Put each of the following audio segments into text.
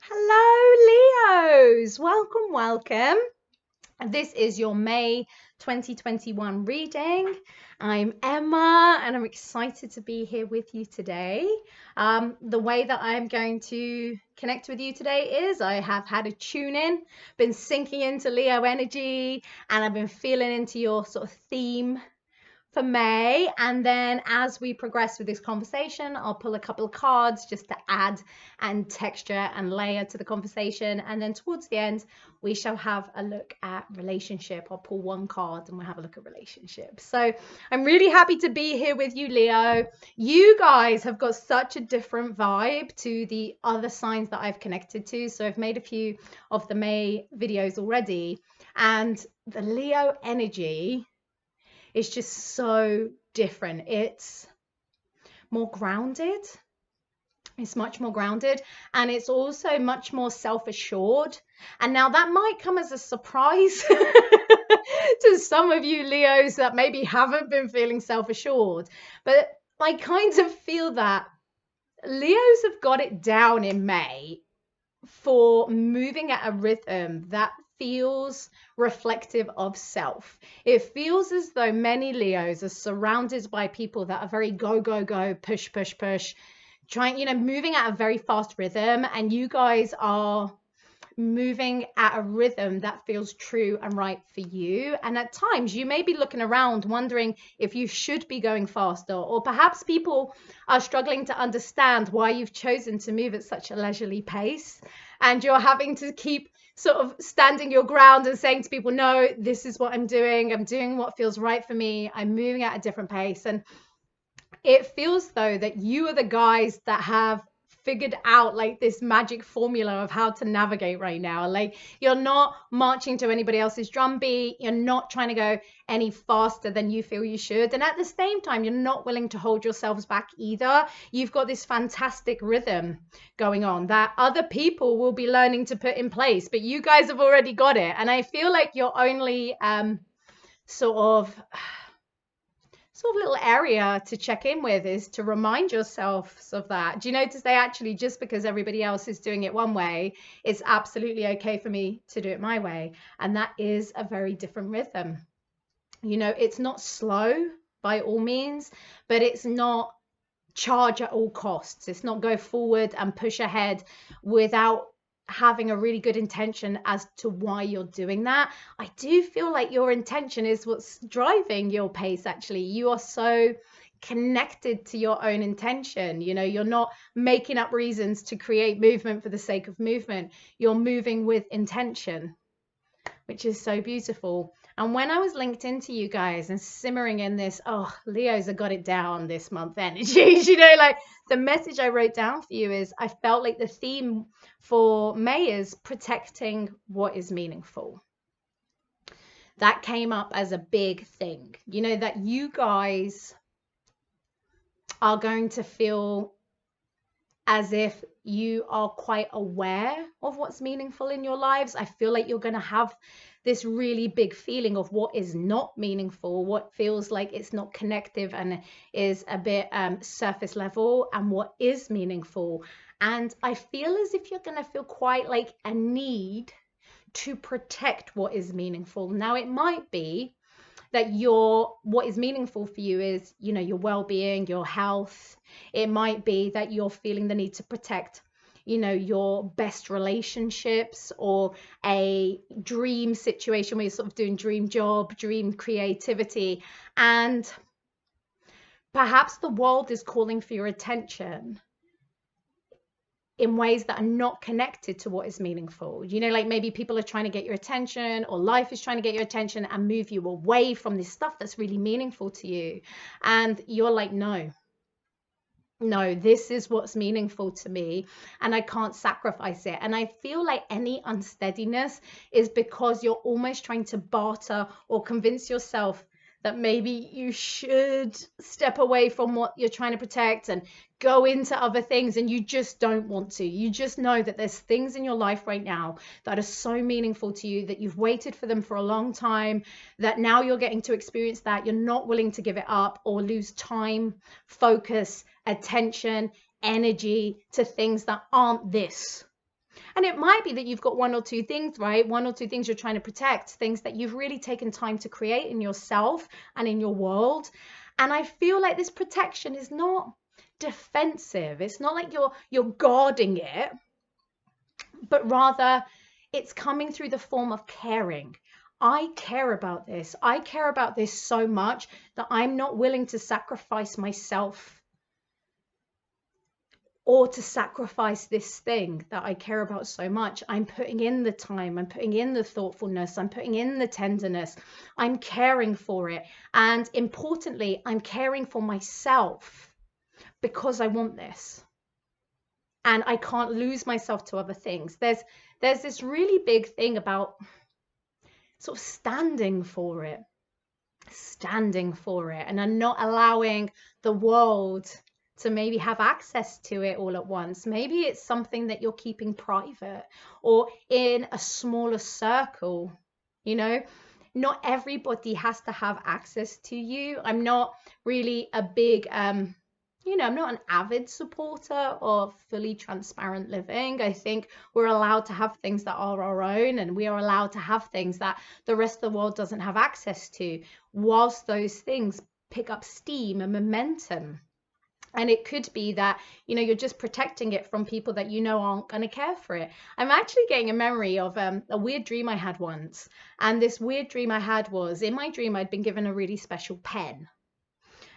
Hello, Leos. Welcome. This is your May 2021 reading. I'm Emma and I'm excited to be here with you today. The way that I'm going to connect with you today is I have had a tune in, been sinking into Leo energy, and I've been feeling into your sort of theme for May. And then as we progress with this conversation, I'll pull a couple of cards just to add and texture and layer to the conversation. And then towards the end, we shall have a look at relationship. I'll pull one card and we'll have a look at relationships. So I'm really happy to be here with you, Leo. You guys have got such a different vibe to the other signs that I've connected to. So I've made a few of the May videos already. And the Leo energy is just so different. It's more grounded. It's much more grounded, and it's also much more self-assured. And now that might come as a surprise to some of you Leos that maybe haven't been feeling self-assured, but I kind of feel that Leos have got it down in May for moving at a rhythm that feels reflective of self. It feels as though many Leos are surrounded by people that are very go, go, go, push, push, push, trying, moving at a very fast rhythm. And you guys are moving at a rhythm that feels true and right for you. And at times you may be looking around wondering if you should be going faster, or perhaps people are struggling to understand why you've chosen to move at such a leisurely pace, and you're having to keep sort of standing your ground and saying to people, no, this is what I'm doing what feels right for me, I'm moving at a different pace. And it feels though that you are the guys that have figured out like this magic formula of how to navigate right now. Like, you're not marching to anybody else's drumbeat, you're not trying to go any faster than you feel you should, and at the same time you're not willing to hold yourselves back either. You've got this fantastic rhythm going on that other people will be learning to put in place, but you guys have already got it. And I feel like your only sort of little area to check in with is to remind yourselves of that. Do you notice they actually, just because everybody else is doing it one way, it's absolutely okay for me to do it my way. And that is a very different rhythm. It's not slow by all means, but it's not charge at all costs. It's not go forward and push ahead without having a really good intention as to why you're doing that. I do feel like your intention is what's driving your pace. Actually, you are so connected to your own intention. You're not making up reasons to create movement for the sake of movement. You're moving with intention, which is so beautiful. And when I was linked into you guys and simmering in this, oh, Leos have got it down this month energy, like the message I wrote down for you is I felt like the theme for May is protecting what is meaningful. That came up as a big thing, that you guys are going to feel as if you are quite aware of what's meaningful in your lives. I feel like you're going to have this really big feeling of what is not meaningful, what feels like it's not connective and is a bit surface level, and what is meaningful. And I feel as if you're going to feel quite like a need to protect what is meaningful. Now, it might be that what is meaningful for you is, your well-being, your health. It might be that you're feeling the need to protect, your best relationships, or a dream situation where you're sort of doing dream job, dream creativity, and perhaps the world is calling for your attention in ways that are not connected to what is meaningful. Like maybe people are trying to get your attention, or life is trying to get your attention and move you away from this stuff that's really meaningful to you. And you're like, no, this is what's meaningful to me, and I can't sacrifice it. And I feel like any unsteadiness is because you're almost trying to barter or convince yourself that maybe you should step away from what you're trying to protect and go into other things, and you just don't want to. You just know that there's things in your life right now that are so meaningful to you, that you've waited for them for a long time, that now you're getting to experience that. You're not willing to give it up or lose time, focus, attention, energy to things that aren't this. And it might be that you've got one or two things, right? One or two things you're trying to protect, things that you've really taken time to create in yourself and in your world. And I feel like this protection is not defensive. It's not like you're guarding it, but rather it's coming through the form of caring. I care about this. I care about this so much that I'm not willing to sacrifice myself or to sacrifice this thing that I care about so much. I'm putting in the time, I'm putting in the thoughtfulness, I'm putting in the tenderness, I'm caring for it. And importantly, I'm caring for myself because I want this. And I can't lose myself to other things. There's this really big thing about sort of standing for it, and I'm not allowing the world to maybe have access to it all at once. Maybe it's something that you're keeping private or in a smaller circle. You know, not everybody has to have access to you. I'm not really a big I'm not an avid supporter of fully transparent living. I think we're allowed to have things that are our own, and we are allowed to have things that the rest of the world doesn't have access to, whilst those things pick up steam and momentum. And it could be that, you're just protecting it from people that aren't going to care for it. I'm actually getting a memory of a weird dream I had once. And this weird dream I had was, in my dream, I'd been given a really special pen.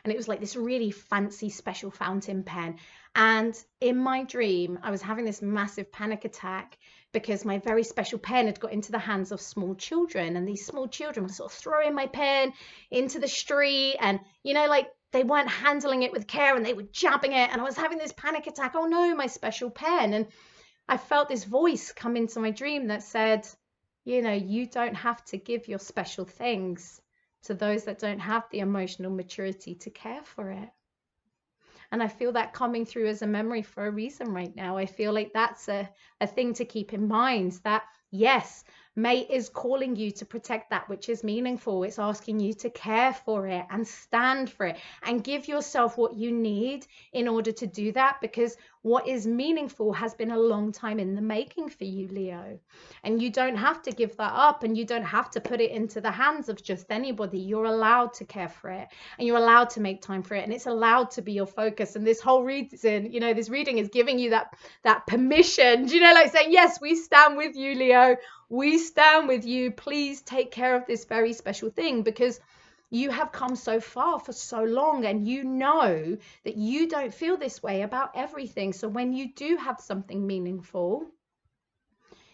And it was like this really fancy special fountain pen. And in my dream, I was having this massive panic attack because my very special pen had got into the hands of small children. And these small children were sort of throwing my pen into the street. And, like, they weren't handling it with care and they were jabbing it. And I was having this panic attack. Oh no, my special pen. And I felt this voice come into my dream that said, you don't have to give your special things to those that don't have the emotional maturity to care for it. And I feel that coming through as a memory for a reason right now. I feel like that's a thing to keep in mind, that yes, May is calling you to protect that which is meaningful. It's asking you to care for it and stand for it and give yourself what you need in order to do that, because what is meaningful has been a long time in the making for you, Leo. And you don't have to give that up, and you don't have to put it into the hands of just anybody. You're allowed to care for it, and you're allowed to make time for it, and it's allowed to be your focus. And this whole reason, this reading is giving you that permission, like saying, yes, we stand with you, Leo. We stand with you. Please take care of this very special thing, because you have come so far for so long, and you know that you don't feel this way about everything. So when you do have something meaningful,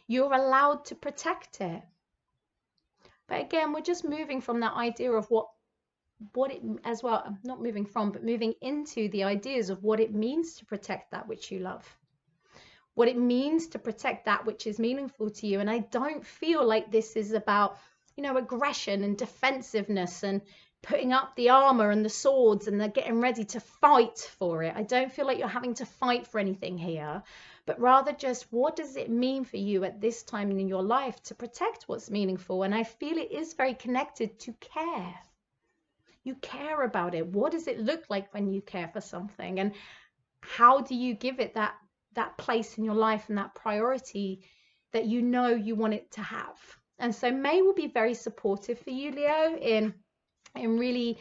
you're allowed to protect it. But again, we're just moving from that idea of what it, as well, not moving from, but moving into the ideas of what it means to protect that which you love, what it means to protect that which is meaningful to you. And I don't feel like this is about, aggression and defensiveness and putting up the armor and the swords and they're getting ready to fight for it. I don't feel like you're having to fight for anything here, but rather just, what does it mean for you at this time in your life to protect what's meaningful? And I feel it is very connected to care. You care about it. What does it look like when you care for something? And how do you give it that place in your life and that priority that you want it to have? And so May will be very supportive for you, Leo, in really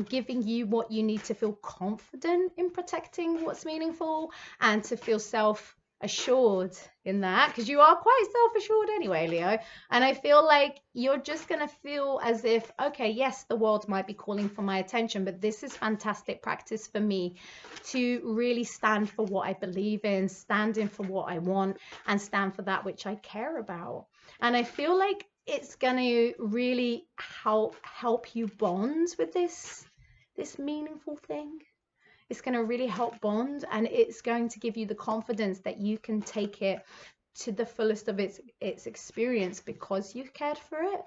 giving you what you need to feel confident in protecting what's meaningful and to feel self-assured in that, because you are quite self-assured anyway, Leo. And I feel like you're just going to feel as if, okay, yes, the world might be calling for my attention, but this is fantastic practice for me to really stand for what I believe in, stand in for what I want, and stand for that which I care about. And I feel like it's going to really help you bond with this meaningful thing. It's going to really help bond, and it's going to give you the confidence that you can take it to the fullest of its experience because you've cared for it,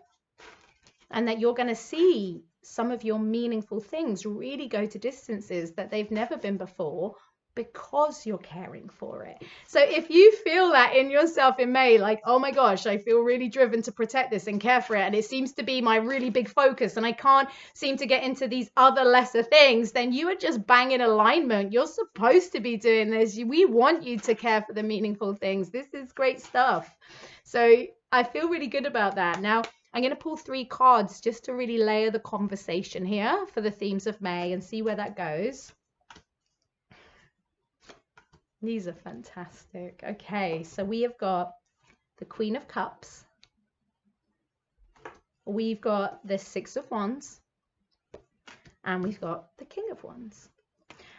and that you're going to see some of your meaningful things really go to distances that they've never been before because you're caring for it. So if you feel that in yourself in May, like, oh my gosh, I feel really driven to protect this and care for it, and it seems to be my really big focus, and I can't seem to get into these other lesser things, then you are just bang in alignment. You're supposed to be doing this. We want you to care for the meaningful things. This is great stuff. So I feel really good about that. Now, I'm going to pull 3 cards just to really layer the conversation here for the themes of May and see where that goes. These are fantastic. Okay, so we have got the Queen of Cups. We've got the 6 of Wands. And we've got the King of Wands.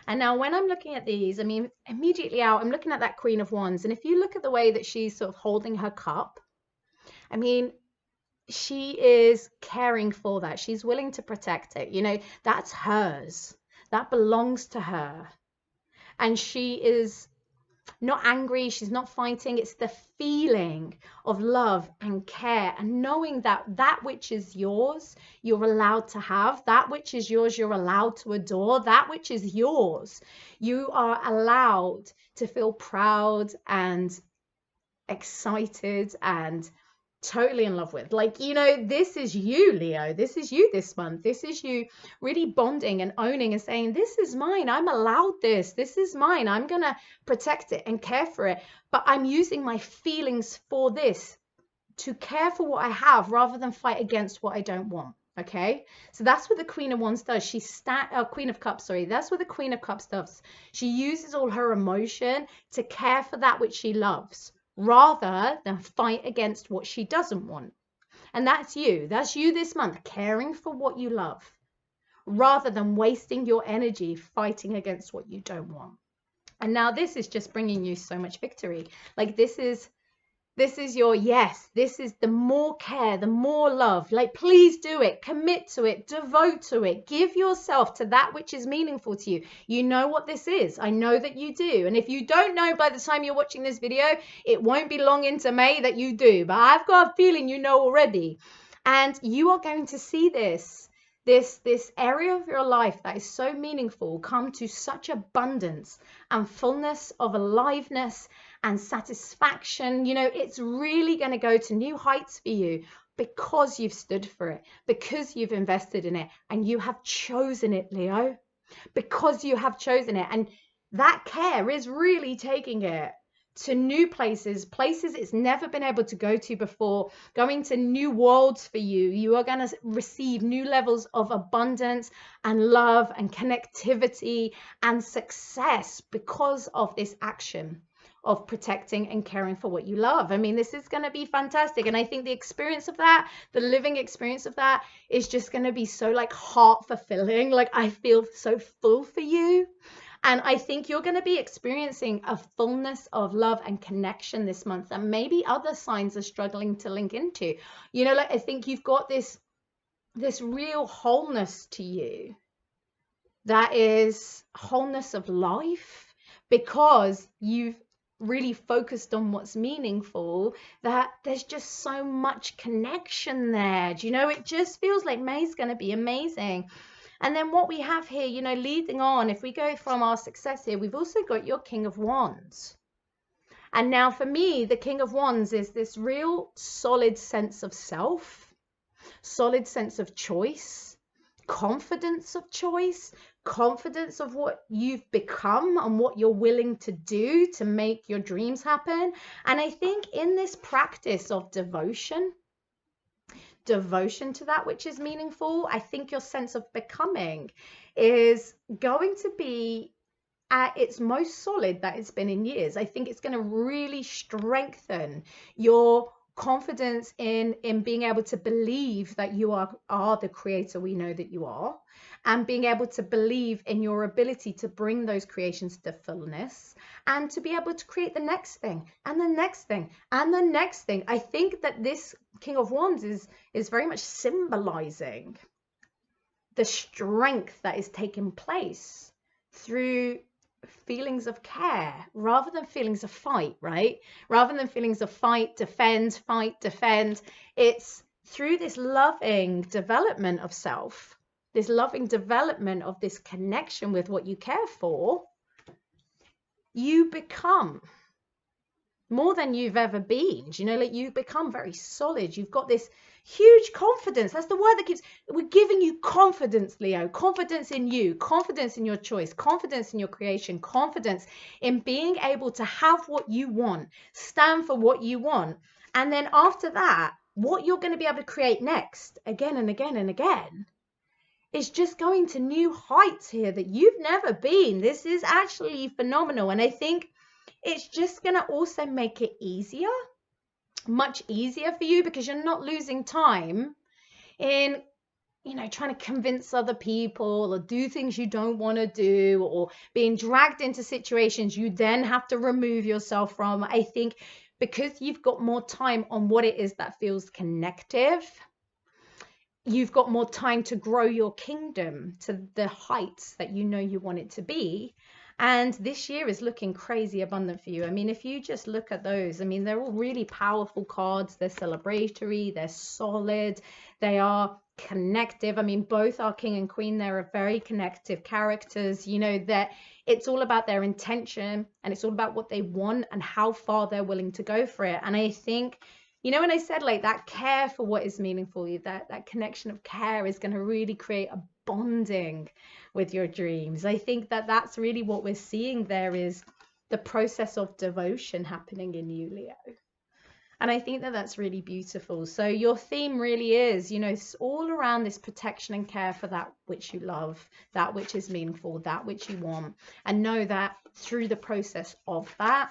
And now when I'm looking at these, I mean, immediately out, I'm looking at that Queen of Wands. And if you look at the way that she's sort of holding her cup, I mean, she is caring for that. She's willing to protect it. You know, that's hers. That belongs to her. And she is not angry. She's not fighting. It's the feeling of love and care and knowing that that which is yours, you're allowed to have. That which is yours, you're allowed to adore. That which is yours, you are allowed to feel proud and excited and totally in love with. Like, you know, this is you, Leo. This is you this month. This is you really bonding and owning and saying, this is mine. I'm allowed this. This is mine. I'm going to protect it and care for it. But I'm using my feelings for this to care for what I have rather than fight against what I don't want. Okay, so that's what the Queen of Wands does. Queen of Cups, sorry. That's what the Queen of Cups does. She uses all her emotion to care for that which she loves, rather than fight against what she doesn't want. And that's you. That's you this month, caring for what you love, rather than wasting your energy fighting against what you don't want. And now this is just bringing you so much victory. Like this is your yes. This is the more care, the more love. Like, please do it. Commit to it. Devote to it. Give yourself to that which is meaningful to you. You know what this is. I know that you do. And if you don't know by the time you're watching this video, it won't be long into May that you do. But I've got a feeling you know already. And you are going to see this area of your life that is so meaningful come to such abundance and fullness of aliveness and satisfaction. You know, it's really going to go to new heights for you because you've stood for it, because you've invested in it, and you have chosen it, Leo, because you have chosen it. And that care is really taking it to new places it's never been able to go to before, going to new worlds for you. You are going to receive new levels of abundance and love and connectivity and success because of this action of protecting and caring for what you love. I mean, this is going to be fantastic. And I think the experience of that, the living experience of that, is just going to be so like heart fulfilling. Like, I feel so full for you. And I think you're going to be experiencing a fullness of love and connection this month that maybe other signs are struggling to link into. You know, like, I think you've got this real wholeness to you that is wholeness of life, because you've really focused on what's meaningful, that there's just so much connection there. Do you know, it just feels like May's going to be amazing. And then what we have here, you know, leading on, if we go from our success here, we've also got your King of Wands. And now for me, the King of Wands is this real solid sense of self, solid sense of choice, confidence of choice, confidence of what you've become and what you're willing to do to make your dreams happen. And I think in this practice of devotion to that which is meaningful, I think your sense of becoming is going to be at its most solid that it's been in years. I think it's going to really strengthen your confidence in being able to believe that you are the creator we know that you are, and being able to believe in your ability to bring those creations to fullness and to be able to create the next thing and the next thing and the next thing. I think that this King of Wands is very much symbolizing the strength that is taking place through feelings of care rather than feelings of fight, right? Rather than feelings of fight, defend, it's through this loving development of self, this loving development of this connection with what you care for, you become more than you've ever been. You know, like you become very solid. You've got this huge confidence. That's the word that keeps, we're giving you confidence, Leo. Confidence in you, confidence in your choice, confidence in your creation, confidence in being able to have what you want, stand for what you want. And then after that, what you're going to be able to create next, again and again and again, is just going to new heights here that you've never been. This is actually phenomenal. And I think it's just going to also make it easier, much easier for you, because you're not losing time in, you know, trying to convince other people or do things you don't want to do, or being dragged into situations you then have to remove yourself from. I think because you've got more time on what it is that feels connective, you've got more time to grow your kingdom to the heights that you know you want it to be. And this year is looking crazy abundant for you. I mean, if you just look at those, I mean, they're all really powerful cards. They're celebratory, they're solid, they are connective. I mean, both our king and queen, they're very connective characters. You know, that it's all about their intention, and it's all about what they want and how far they're willing to go for it. And I think, you know, when I said like that care for what is meaningful, that connection of care is going to really create a bonding with your dreams. I think that that's really what we're seeing there, is the process of devotion happening in you, Leo. And I think that that's really beautiful. So your theme really is, you know, it's all around this protection and care for that which you love, that which is meaningful, that which you want. And know that through the process of that,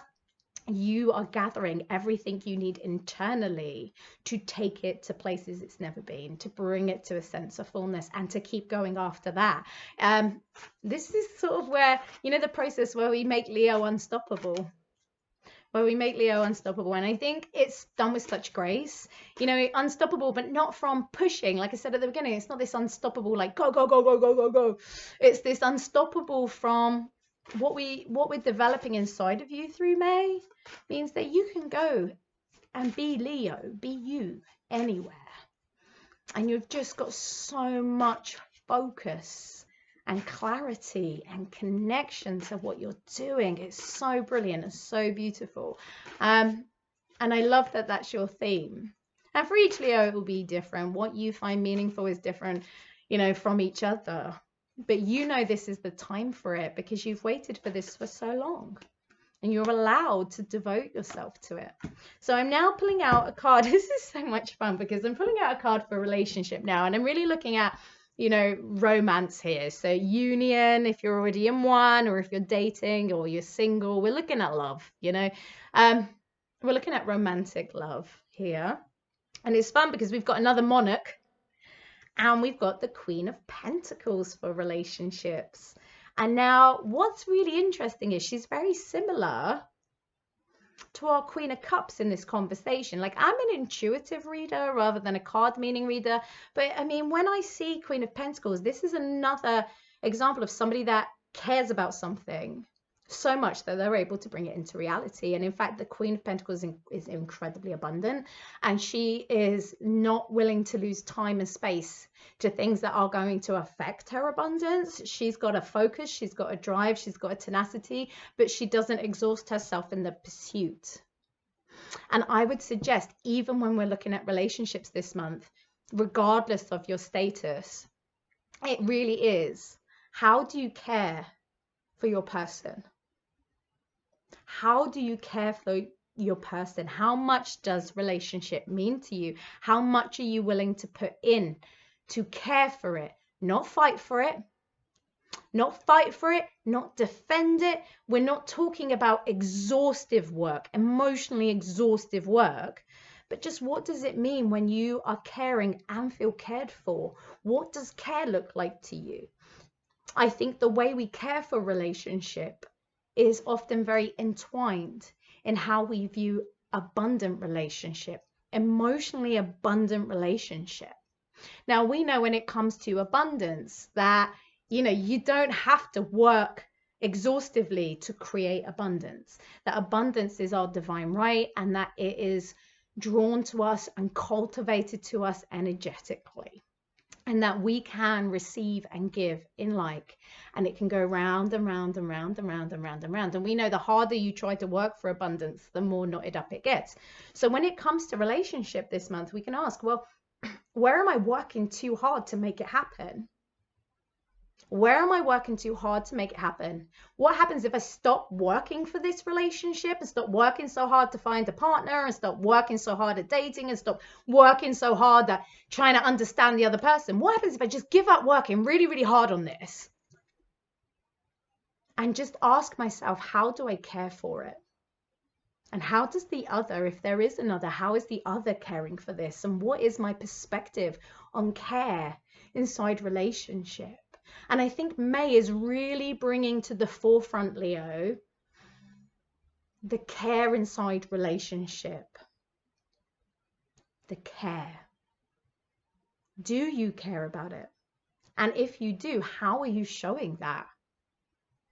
you are gathering everything you need internally to take it to places it's never been, to bring it to a sense of fullness, and to keep going after that. This is sort of where, you know, the process where we make Leo unstoppable. And I think it's done with such grace, you know, unstoppable, but not from pushing. Like I said at the beginning, it's not this unstoppable, like go, go, go, go, go, go, go. It's this unstoppable from what we're developing inside of you through May, means that you can go and be Leo, be you anywhere. And you've just got so much focus and clarity and connection to what you're doing. It's so brilliant and so beautiful. And I love that that's your theme. And for each Leo, it will be different. What you find meaningful is different, you know, from each other. But you know this is the time for it, because you've waited for this for so long. And you're allowed to devote yourself to it. So I'm now pulling out a card. This is so much fun, because I'm pulling out a card for a relationship now. And I'm really looking at, you know, romance here. So union, if you're already in one, or if you're dating, or you're single, we're looking at love, you know. We're looking at romantic love here. And it's fun because we've got another monarch, and we've got the Queen of Pentacles for relationships. And now what's really interesting is she's very similar to our Queen of Cups in this conversation. Like, I'm an intuitive reader rather than a card meaning reader. But I mean, when I see Queen of Pentacles, this is another example of somebody that cares about something so much that they're able to bring it into reality. And in fact, the Queen of Pentacles is incredibly abundant, and she is not willing to lose time and space to things that are going to affect her abundance. She's got a focus, she's got a drive, she's got a tenacity, but she doesn't exhaust herself in the pursuit. And I would suggest, even when we're looking at relationships this month, regardless of your status, it really is, how do you care for your person? How do you care for your person? How much does relationship mean to you? How much are you willing to put in to care for it? Not fight for it. Not fight for it, not defend it. We're not talking about exhaustive work, emotionally exhaustive work, but just what does it mean when you are caring and feel cared for? What does care look like to you? I think the way we care for relationship is often very entwined in how we view abundant relationship, emotionally abundant relationship. Now, we know when it comes to abundance that, you know, you don't have to work exhaustively to create abundance. That abundance is our divine right, and that it is drawn to us and cultivated to us energetically. and that we can receive and give in like, and it can go round and round and round and round and round and round. And we know the harder you try to work for abundance, the more knotted up it gets. So when it comes to relationship this month, we can ask, well, where am I working too hard to make it happen? Where am I working too hard to make it happen? What happens if I stop working for this relationship and stop working so hard to find a partner and stop working so hard at dating and stop working so hard at trying to understand the other person? What happens if I just give up working really, really hard on this and just ask myself, how do I care for it? And how does the other, if there is another, how is the other caring for this? And what is my perspective on care inside relationship? And I think May is really bringing to the forefront, Leo, the care inside relationship. The care. Do you care about it? And if you do, how are you showing that?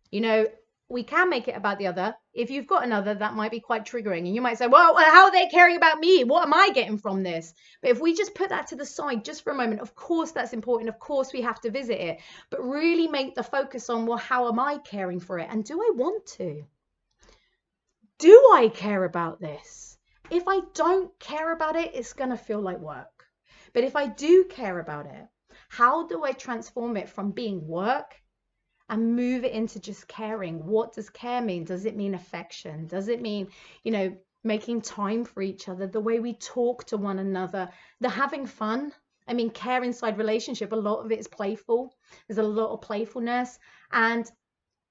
You know, we can make it about the other. If you've got another, that might be quite triggering. And you might say, well, how are they caring about me? What am I getting from this? But if we just put that to the side just for a moment, of course that's important. Of course we have to visit it. But really make the focus on, well, how am I caring for it? And do I want to? Do I care about this? If I don't care about it, it's going to feel like work. But if I do care about it, how do I transform it from being work and move it into just caring? What does care mean? Does it mean affection? Does it mean, you know, making time for each other, the way we talk to one another, the having fun? I mean, care inside relationship, a lot of it is playful. There's a lot of playfulness. And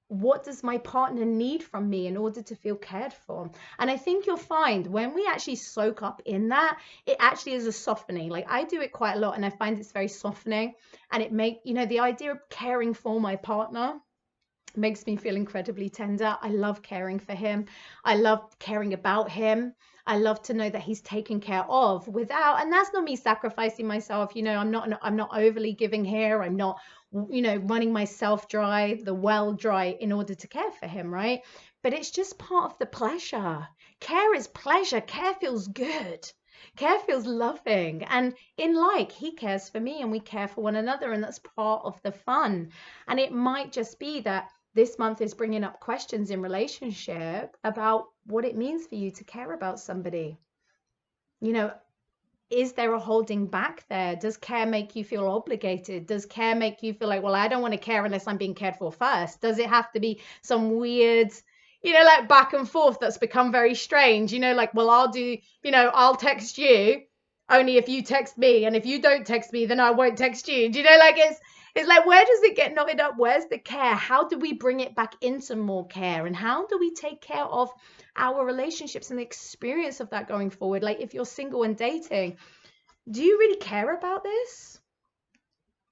what does my partner need from me in order to feel cared for? And I think you'll find when we actually soak up in that, it actually is a softening. Like I do it quite a lot and I find it's very softening, and it the idea of caring for my partner makes me feel incredibly tender. I love caring for him. I love caring about him. I love to know that he's taken care of without, and that's not me sacrificing myself. You know, I'm not overly giving here. I'm not, you know, running myself dry, the well dry in order to care for him, right? But it's just part of the pleasure. Care is pleasure. Care feels good. Care feels loving. And he cares for me and we care for one another, and that's part of the fun. And it might just be that this month is bringing up questions in relationship about what it means for you to care about somebody. You know, is there a holding back there? Does care make you feel obligated? Does care make you feel like, well, I don't want to care unless I'm being cared for first? Does it have to be some weird, you know, like back and forth that's become very strange? You know, like, well, I'll text you only if you text me. And if you don't text me, then I won't text you. Do you know, like it's like, where does it get knotted up? Where's the care? How do we bring it back into more care? And how do we take care of our relationships and the experience of that going forward? Like if you're single and dating, do you really care about this?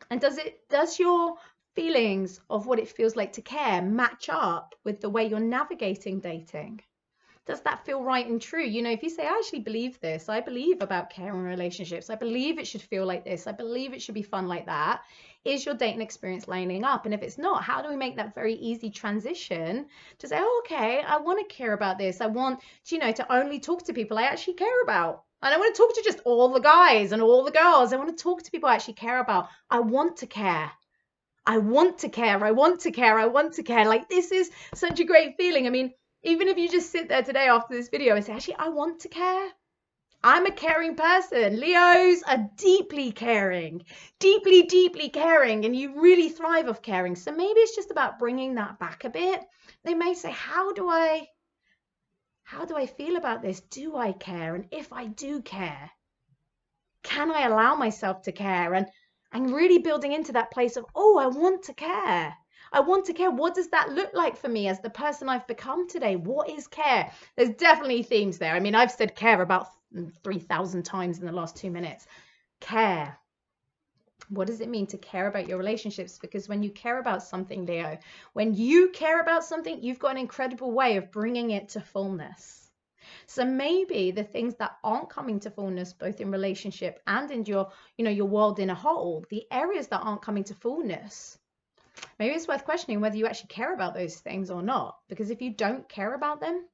And does your feelings of what it feels like to care match up with the way you're navigating dating? Does that feel right and true? You know, if you say, I actually believe this, I believe about care and relationships, I believe it should feel like this, I believe it should be fun like that, is your dating experience lining up? And if it's not, how do we make that very easy transition to say, oh, okay, I want to care about this. I want, you know, to only talk to people I actually care about. I don't want to talk to just all the guys and all the girls. I want to talk to people I actually care about. I want to care. I want to care. I want to care. I want to care. Like, this is such a great feeling. I mean, even if you just sit there today after this video and say, actually, I want to care. I'm a caring person. Leos are deeply caring, deeply, deeply caring, and you really thrive off caring. So maybe it's just about bringing that back a bit. They may say, how do I feel about this? Do I care? And if I do care, can I allow myself to care? And really building into that place of, oh, I want to care. I want to care. What does that look like for me as the person I've become today? What is care? There's definitely themes there. I mean, I've said care about 3,000 times in the last 2 minutes. Care. What does it mean to care about your relationships? Because when you care about something, Leo, when you care about something, you've got an incredible way of bringing it to fullness. So maybe the things that aren't coming to fullness, both in relationship and in your world in a whole, the areas that aren't coming to fullness, maybe it's worth questioning whether you actually care about those things or not. Because if you don't care about them,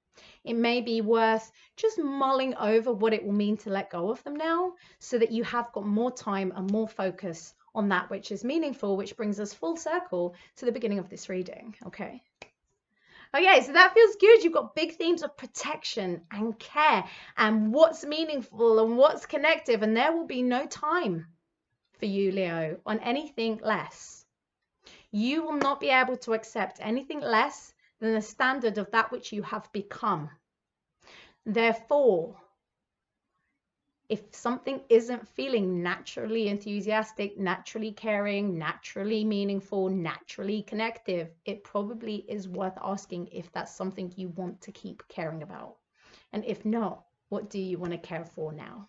it may be worth just mulling over what it will mean to let go of them now, so that you have got more time and more focus on that which is meaningful, which brings us full circle to the beginning of this reading. Okay. Okay, so that feels good. You've got big themes of protection and care and what's meaningful and what's connective, and there will be no time for you, Leo, on anything less. You will not be able to accept anything less than the standard of that which you have become. Therefore, if something isn't feeling naturally enthusiastic, naturally caring, naturally meaningful, naturally connective, it probably is worth asking if that's something you want to keep caring about. And if not, what do you want to care for now?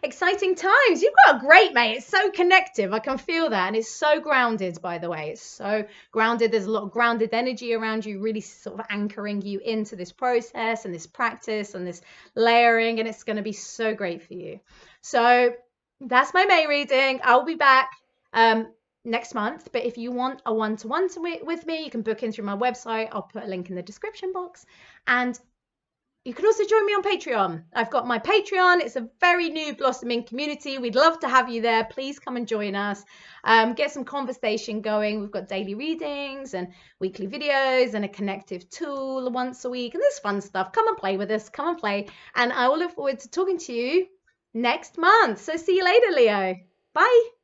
Exciting times. You've got a great mate. It's so connective. I can feel that. And it's so grounded, by the way. It's so grounded. There's a lot of grounded energy around you, really sort of anchoring you into this process and this practice and this layering. And it's going to be so great for you. So that's my May reading. I'll be back next month. But if you want a one-to-one with me, you can book in through my website. I'll put a link in the description box. And you can also join me on Patreon. I've got my Patreon. It's a very new blossoming community. We'd love to have you there. Please come and join us. Get some conversation going. We've got daily readings and weekly videos and a connective tool once a week. And there's fun stuff. Come and play with us. Come and play. And I will look forward to talking to you next month. So see you later, Leo. Bye.